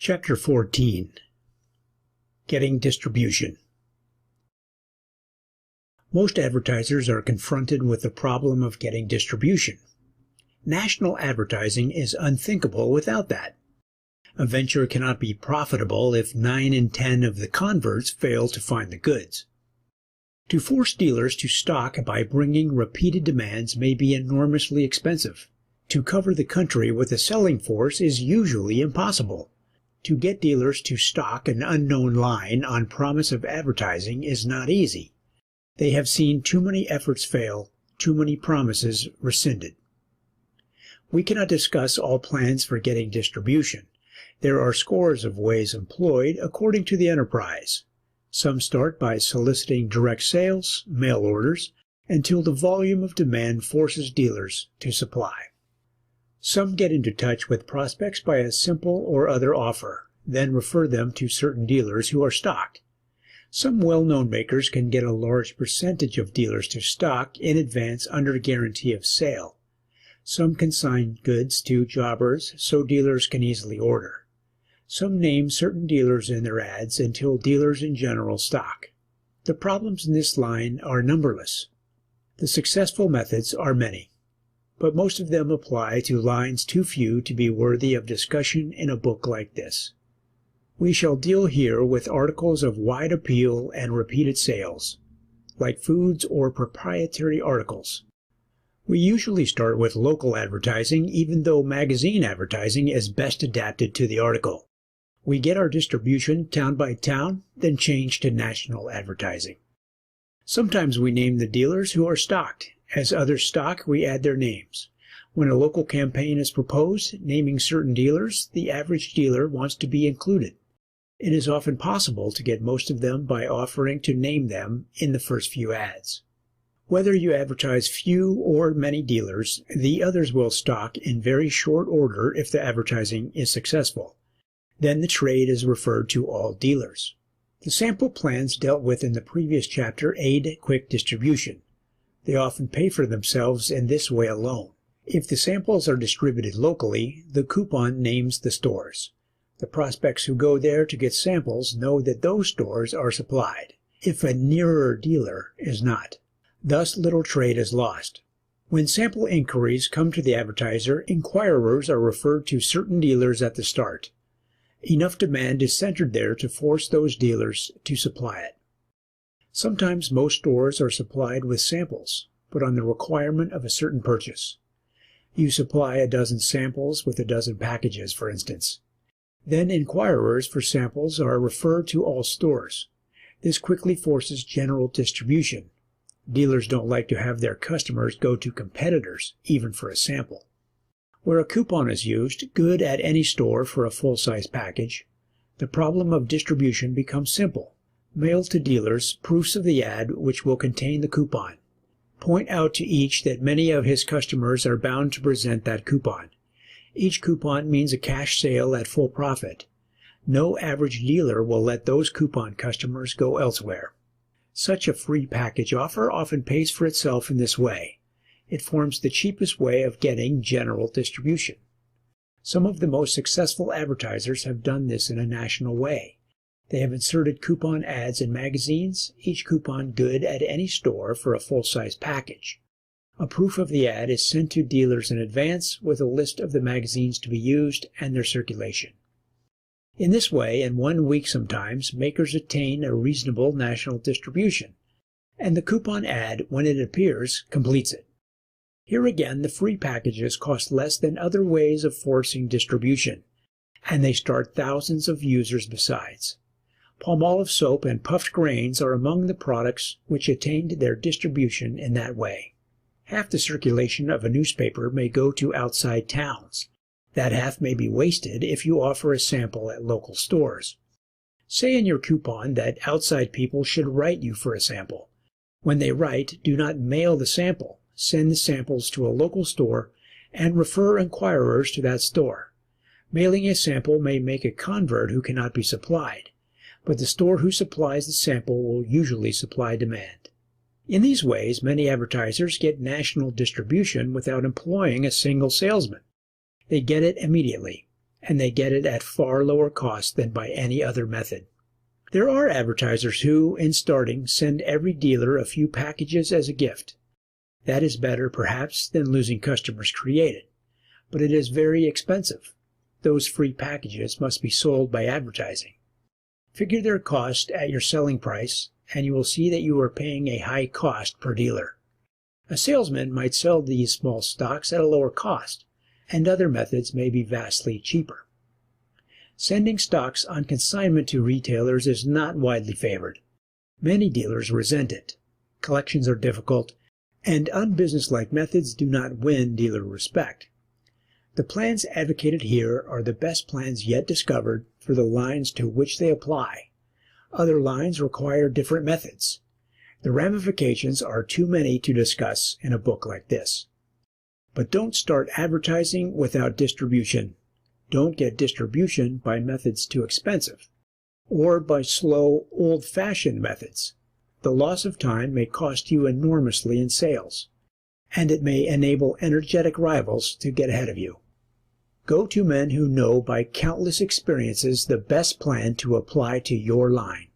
Chapter 14. Getting Distribution. Most advertisers are confronted with the problem of getting distribution. National advertising is unthinkable without that. A venture cannot be profitable if 9 in 10 of the converts fail to find the goods. To force dealers to stock by bringing repeated demands may be enormously expensive. To cover the country with a selling force is usually impossible. To get dealers to stock an unknown line on promise of advertising is not easy. They have seen too many efforts fail, too many promises rescinded. We cannot discuss all plans for getting distribution. There are scores of ways employed according to the enterprise. Some start by soliciting direct sales, mail orders, until the volume of demand forces dealers to supply. Some get into touch with prospects by a simple or other offer, then refer them to certain dealers who are stocked. Some well-known makers can get a large percentage of dealers to stock in advance under guarantee of sale. Some consign goods to jobbers so dealers can easily order. Some name certain dealers in their ads until dealers in general stock. The problems in this line are numberless. The successful methods are many, but most of them apply to lines too few to be worthy of discussion in a book like this. We shall deal here with articles of wide appeal and repeated sales, like foods or proprietary articles. We usually start with local advertising, even though magazine advertising is best adapted to the article. We get our distribution town by town, then change to national advertising. Sometimes we name the dealers who are stocked. As others stock, we add their names. When a local campaign is proposed, naming certain dealers, the average dealer wants to be included. It is often possible to get most of them by offering to name them in the first few ads. Whether you advertise few or many dealers, the others will stock in very short order if the advertising is successful. Then the trade is referred to all dealers. The sample plans dealt with in the previous chapter aid quick distribution. They often pay for themselves in this way alone. If the samples are distributed locally, the coupon names the stores. The prospects who go there to get samples know that those stores are supplied, if a nearer dealer is not. Thus little trade is lost. When sample inquiries come to the advertiser, inquirers are referred to certain dealers at the start. Enough demand is centered there to force those dealers to supply it. Sometimes most stores are supplied with samples, but on the requirement of a certain purchase. You supply a dozen samples with a dozen packages, for instance. Then inquirers for samples are referred to all stores. This quickly forces general distribution. Dealers don't like to have their customers go to competitors, even for a sample. Where a coupon is used, good at any store for a full-size package, the problem of distribution becomes simple. Mail to dealers proofs of the ad which will contain the coupon. Point out to each that many of his customers are bound to present that coupon. Each coupon means a cash sale at full profit. No average dealer will let those coupon customers go elsewhere. Such a free package offer often pays for itself in this way. It forms the cheapest way of getting general distribution. Some of the most successful advertisers have done this in a national way. They have inserted coupon ads in magazines, each coupon good at any store for a full-size package. A proof of the ad is sent to dealers in advance with a list of the magazines to be used and their circulation. In this way, in 1 week sometimes, makers attain a reasonable national distribution, and the coupon ad, when it appears, completes it. Here again, the free packages cost less than other ways of forcing distribution, and they start thousands of users besides. Palmolive soap and puffed grains are among the products which attained their distribution in that way. Half the circulation of a newspaper may go to outside towns. That half may be wasted if you offer a sample at local stores. Say in your coupon that outside people should write you for a sample. When they write, do not mail the sample. Send the samples to a local store and refer inquirers to that store. Mailing a sample may make a convert who cannot be supplied, but the store who supplies the sample will usually supply demand. In these ways, many advertisers get national distribution without employing a single salesman. They get it immediately, and they get it at far lower cost than by any other method. There are advertisers who, in starting, send every dealer a few packages as a gift. That is better, perhaps, than losing customers created, but it is very expensive. Those free packages must be sold by advertising. Figure their cost at your selling price, and you will see that you are paying a high cost per dealer. A salesman might sell these small stocks at a lower cost, and other methods may be vastly cheaper. Sending stocks on consignment to retailers is not widely favored. Many dealers resent it. Collections are difficult, and unbusinesslike methods do not win dealer respect. The plans advocated here are the best plans yet discovered for the lines to which they apply. Other lines require different methods. The ramifications are too many to discuss in a book like this. But don't start advertising without distribution. Don't get distribution by methods too expensive, or by slow, old-fashioned methods. The loss of time may cost you enormously in sales, and it may enable energetic rivals to get ahead of you. Go to men who know by countless experiences the best plan to apply to your line.